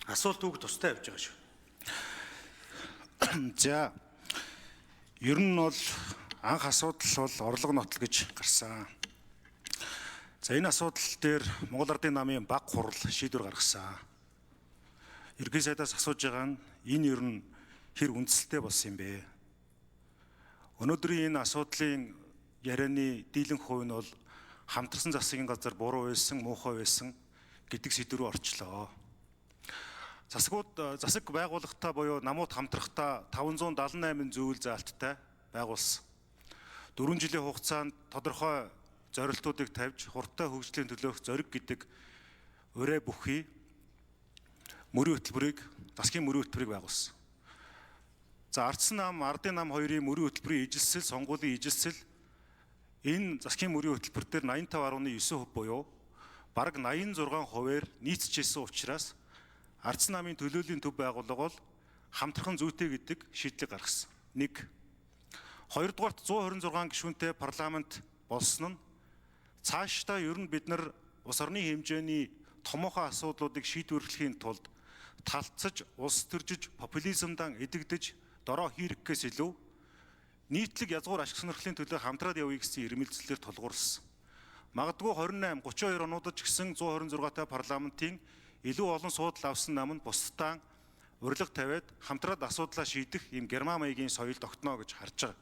асуулт үг тустай явж байгаа шүү. За ер нь бол анх асуудал бол орлого нотол гэж гарсан. За энэ асуудал дээр Монгол Ардын намын баг хурал шийдвэр гаргасан. Ерөнхий сайдаас асууж байгаа нь энэ ер нь хэр үндэслэлтэй болсон юм бэ? Өнөөдрийн энэ асуудлын ярианы дийлэнх хувь нь бол хамтарсан засгийн газар буруу байсан, муухай байсан гэдэг сэдв рүү орчлоо. Засаг байгууллагатай буюу намууд хамтрахтаа 578 зүйл заалттай байгуулсан. 4 жилийн хугацаанд тодорхой зорилтуудыг тавьж хурдтай хөгжлийн төлөөх зориг гэдэг ураа бүхий мөрийн хөтөлбөрийг засгийн мөрийн хөтөлбөрийг байгуулсан. За Ардсан нам, Ардын нам хоёрын мөрийн хөтөлбөрийн ижилсэл, сонгуулийн ижилсэл энэ засгийн мөрийн хөтөлбөр дээр 85.9% буюу бараг 86%-аар нийцчихсэн учраас Ардсан намын төлөөлийн төв байгууллага бол хамтрхан зүйтэй гэдэг шийдлийг гаргасан. 1. Хоёрдугаарт 126 гишүүнтэй парламент болсон нь цаашдаа ер нь бид нар улс орны хэмжээний томоохон асуудлуудыг шийдвэрлэхийн тулд талцаж, улс төржиж, популизмдан эдэгдэж, дороо хийргэхээс илүү нийтлэг язгуур ашиг сонирхлын төлөө хамтраад явъя гэсэн ирмэлзлээр тулгуурласан. Магадгүй 28, 32 онуудад ч гэсэн 126-тай парламентын илүү олон суудал авсан нам нь бусдаа урилга тавиад хамтраад асуудлаа шийдэх ийм герман маягийн соёл тогтно гэж харж байгаа.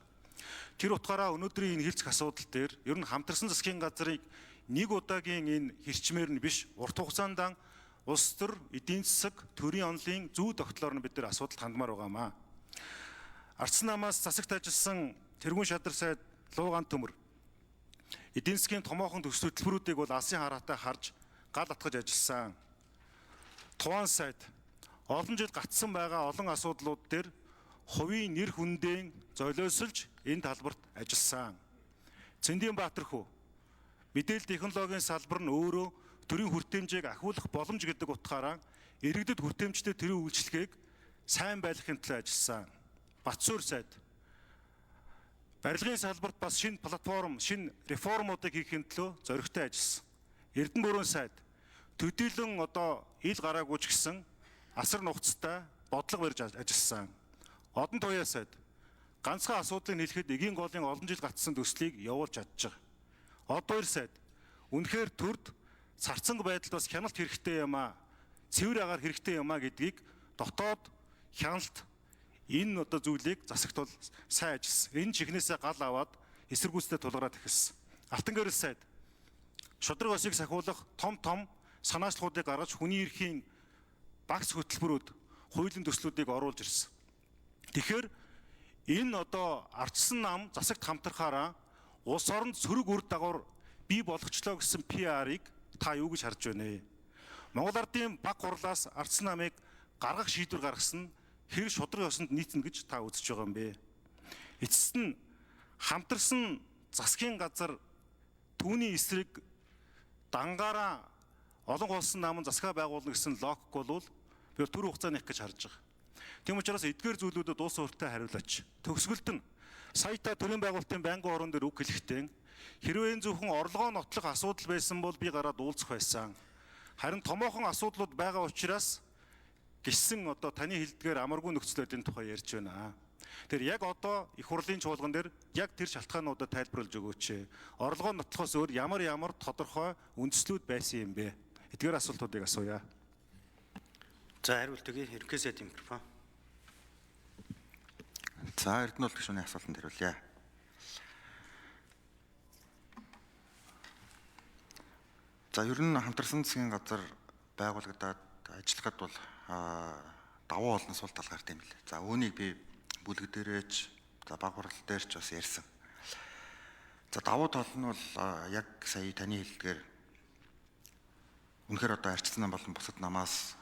Тэр утгаараа өнөөдрийн энэ хэлцэх асуудал дээр ер нь хамтарсан засгийн газрыг нэг удаагийн энэ хэрчмээр нь биш урт хугацаанд улс төр, эдийн засаг, төрийн онолын зүй тогтлоор нь бид нар асуудалд хандмаар байгаамаа. Ардсан намаас засагт ажилласан тэргүүн шадар сайд Луугаан төмөр эдийн засгийн томоохон төс хөтөлбөрүүдийг бол алсын хараатай харж гал атгаж ажилласан. Туван сайд олон жил гацсан байгаа олон асуудлууд дээр хувийн нэр хүндээ золиослж энэ талбарт ажилласан. Цэндийнбаатар хүү мэдээлэл технологийн салбар нь өөрөө төрийн хүртээмжийг ахиулах боломж гэдэг утгаараа иргэдэд хүртээмжтэй төрийн үйлчлэгийг сайн байлгахын төлөө ажилласан. Батсуур сайд барилгын салбарт бас шинэ платформ, шинэ реформуудыг хийхин төлөө зоригтой ажилласан. Эрдэнэ бүрэн сайд төдийлөн ил гараагүй ч гэсэн асар нухацтай бодлого барьж ажилласан. Одон туяа сайд ганцхан асуудлыг хэлэхэд эгийн голын олон жил гацсан төслийг явуулж чадж байгаа. Од хоёр сайд үнэхээр төрд царцанг байдалд бас хяналт хэрэгтэй юм аа, цэвэр агаар хэрэгтэй юм аа гэдгийг дотоод хяналт энэ зүйлийг засагт бол сайн ажилласан. Энэ чихнээсээ гал аваад эсэргүүцтэй тулгараад эхэлсэн. Алтан гэрэл сайд шудраг осыг сахиулах том санаачлалуудыг гаргаж хүний эрхийн багц хөтөлбөрүүд, хуулийн төслүүдийг оруулж ирсэн. Тэгэхээр энэ ардсан нам засагт хамтрахаараа улс оронд сөрөг үр дагавар бий болгочлоо гэсэн PR-ыг та юу гэж харж байна вэ? Монгол Ардын баг хурлаас ардсан намыг гаргах шийдвэр гаргасан нь хэр шудраг ёсонд нийцнэ гэж та үзэж байгаа юм бэ? Эцэст нь хамтарсан засгийн газар түүний эсрэг дангаараа олон улсын намын засгаа байгуулна гэсэн логик бол би түр хугацааны их гэж харж байгаа. Тийм учраас эдгээр зүйлүүдэд уус ууртай хариулаач. Төгсгөлд нь саята төрийн байгуулалтын байнгын орон дээр үг хэлэхдээ хэрвээ зөвхөн орлогоо нотлох асуудал байсан бол би гараад уулзах байсан. Харин томоохон асуудлууд байгаа учраас гисэн таны хэлдгээр амаргүй нөхцөл байдлын тухай ярьж байна. Тэр яг их хурлын чуулган дээр яг тэр шалтгаануудад тайлбарлаж өгөөч. Орлогоо нотлохоос өөр ямар тодорхой үндслүүд байсан юм бэ? Эдгээр асуултуудыг асууя. За хариулт өгье. Ерөнхий сайдын микрофон. За Эрдэнэ улс гишүүний асуултанд хариулъя. За ер нь хамтарсан засгийн газар байгуулагдаад ажиллахад бол давуу олон сул талгаар тийм л. За үүнийг би бүлэг дээрээч, баг хурал дээр ч бас ярьсан. За давуу тал нь бол яг сая таны хэлдгээр үнэхээр арчсан нам болон бусад намаас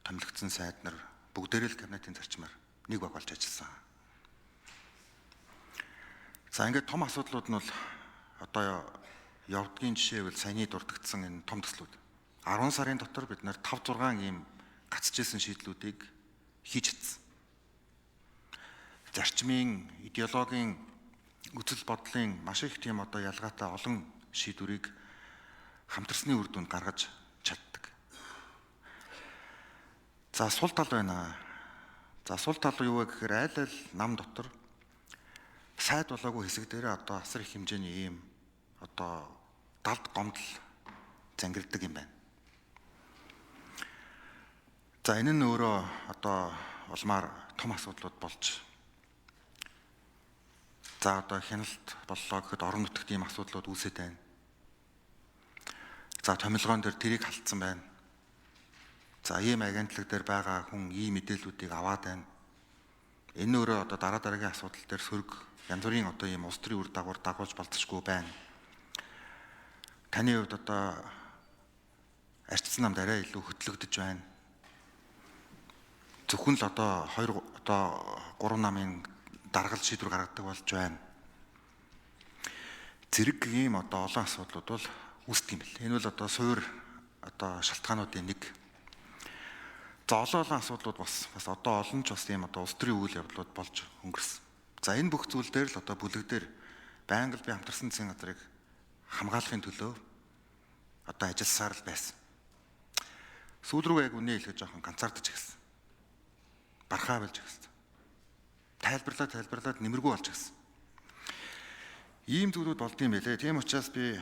томилогдсон сайд нар бүгдээрээ л кабинетын зарчмаар нэг баг болж ажилласан. За ингээд том асуудлууд нь бол явдгийн жишээвэл саяны дурдгдсан энэ том төслүүд 10 сарын дотор бид нэр 5-6 ийм гацчихсэн шийдлүүдийг хийж чадсан. Зарчмын, идеологийн, үзэл бодлын маш их тийм ялгаатай олон шийдвэрийг хамтарсны үр дүнд гаргаж чаддаг. За сул тал байна. За сул тал юу вэ гэхээр аль аль нам дотор сайд болоогүй хэсэг дээр одоо асар их хэмжээний ийм одоо далд гомдол зангирдаг юм байна. За энэ нь өөрөө одоо улмаар том асуудлууд болж за одоо хяналт боллоо гэхэд орон нутагт ийм асуудлууд үүсэж байна. За томилгоон дээр тэрийг халтсан байна. За ийм агентлаг дээр байгаа хүн ийм мэдээллүүдийг аваад байна. Энэ өөрөө одоо дараа дараагийн асуудал дээр сөрөг янз бүрийн одоо ийм улс төрийн үр дагавар дагуулж болцсохгүй байна. Таны хувьд одоо арчсан намд арай илүү хөтлөгдөж байна. Зөвхөн л одоо 3 намын даргал шийдвэр гаргадаг болж байна. Зэрэг ийм одоо олон асуудлууд бол үүсдэг юм бэл. Энэ бол одоо суур одоо шалтгаануудын нэг. За олон асуудлууд бас одоо олон ч бас ийм одоо улс төрийн үйл явдлууд болж өнгөрсөн. За энэ бүх зүйл дээр л одоо бүлэг дээр байнга л би хамтарсан засгийн газрыг хамгаалахын төлөө одоо ажилласаар л байсан. Сүүл рүү яг үнэ хэлэх жоохон ганцаардаж гисэн. Бархаа болж гисэн. Тайлбарлаад нэмэргүй болж гисэн. Ийм зүйлүүд болдгийм байлээ. Тийм учраас би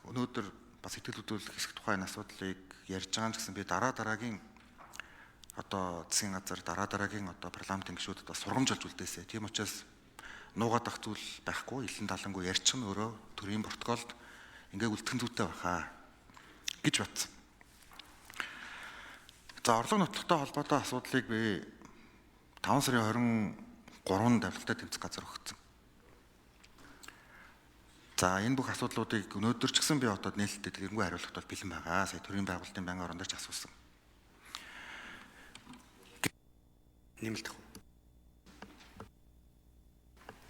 өнөөдөр бас итгэл хөдлөх хэсэг тухайн асуудлыг ярьж байгаа ч гэсэн би дараагийн одоо засгийн газар дараагийн одоо парламентын гишүүдэд бас сургамжилж үлдээсэй. Тийм учраас нуугаадах зүйл байхгүй, илэн далангүй ярьчих нь өөрөө төрийн протоколд ингээ үлдэх зүйтэй баха гэж батсан. За орлого нотолтой холбоотой асуудлыг би 5 сарын 23-нд авилттай тэмцэх газар өгсөн. За энэ бүх асуудлуудыг өнөөдөр ч гэсэн би одоо нээлттэй тэрнгүү хариулахад бол бэлэн байгаа. Сая төрийн байгуулалтын байнгын орондоо ч асуусан. Нэмэлт.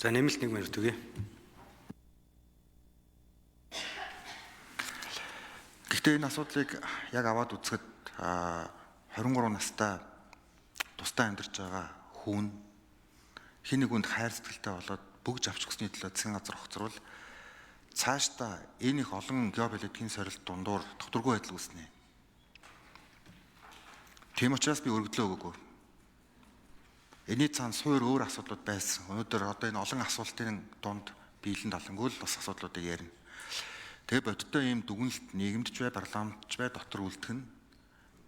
За нэмэлт 1 минут үгүй. Гэхдээ энэ асуудлыг яг аваад үзэхэд 23 настай тусдаа амьдарч байгаа хүн хин нэг хүнд хайр сэтгэлтэй болоод бүгж авч өгсөний төлөө засгийн газар хоцрол цаашдаа энэ их олон геополитикийн сорилт дундуур тогтворгүй байдал үүснэ. Тийм учраас би өргөдлөө өгөөгүй. Эний цаана суур өөр асуудлууд байсан. Өнөөдөр одоо энэ олон асуултын дунд биелэн далангуул бас асуудлуудыг ярина. Тэгээ бодиттой ийм дүгнэлт нийгэмдч бай, парламентч бай дотор үлдэх нь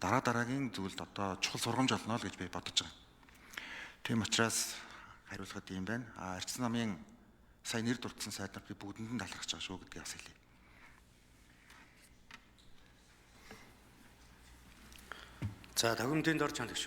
дараагийн зүйлд одоо чухал сургамж олно л гэж би бодож байгаа. Тийм учраас хариулахад ийм байна. Арчсан намын сая нэр дурдсан сайднаар би бүгдэнд нь талархаж байгаа шүү гэдгийг бас хэлье. За тагвамдын дор чанагч